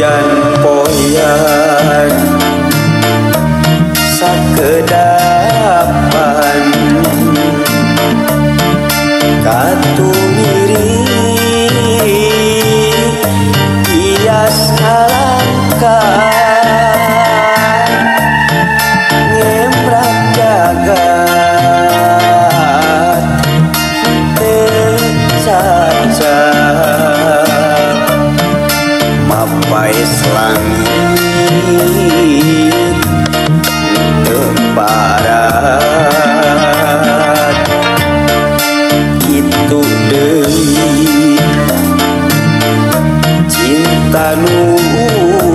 hujan poyan sakedapan katumiri hias alangkah ngemrak jagat cacat mapai selangit teparat itu deui cinta nu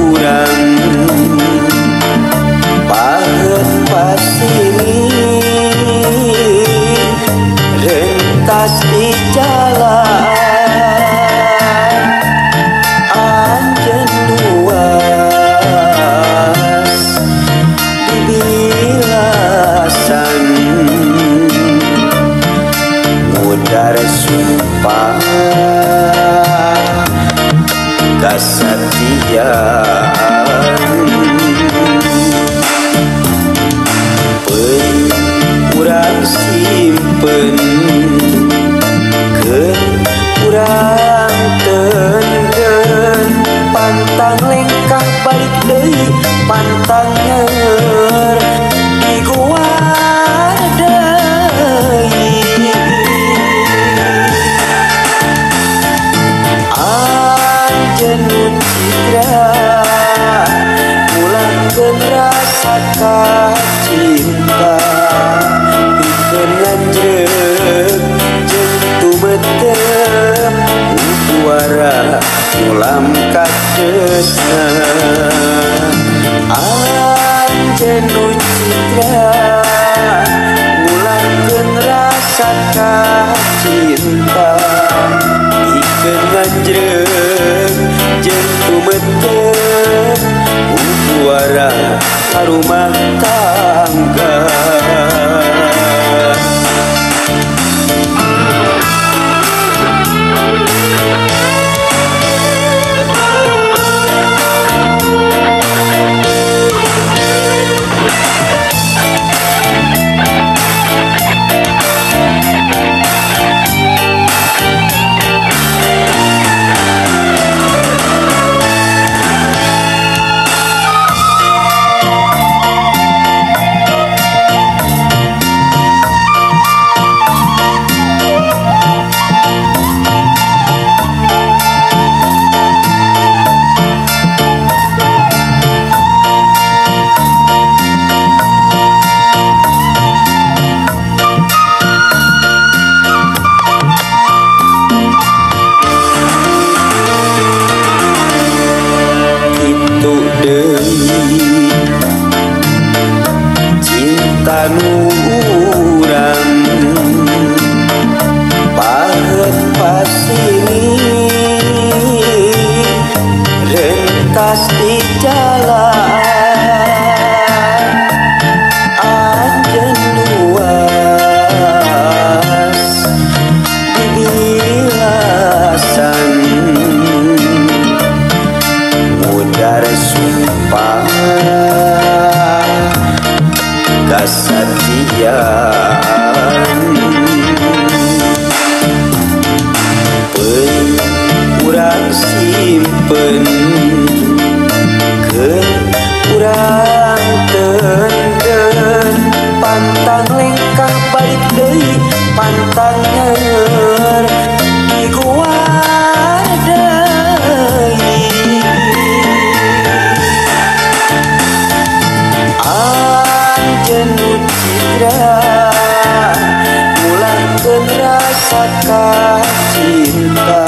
urang pahet pasini rentas di jalan anjeun luas dibilasan mudar sumpah kasatian urang simpen ke urang tenggeun pantang lengkah balik deui pantang ngeur di gua deui anjeun citra mulangkeun rasa cinta pikeun lanjreuk jeung tumetep suara ulam kadeusna anjeun citra mulangkeun rasa cinta pikeun lanjreuk jeung tumetep suara rumah tangga cinta nu urang pahet pasini rentas di jalan anjeun luas dibilasan mudar sumpah kasatian urang simpen ke urang tenggeun pantang lengkah balik deui pantang ngeur di gua deui anjeun citra mulangkeun rasa cinta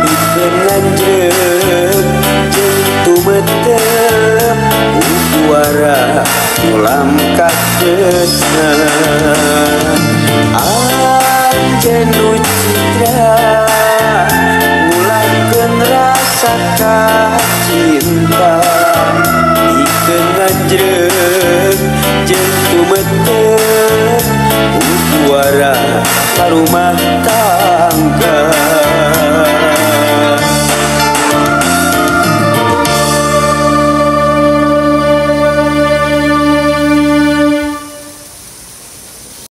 pikeun lanjreuk jeung tumetep suara ulam kadeusna anjeun citra mulangkeun rasa cinta pikeun lanjreuk jeung tumetep suara rumah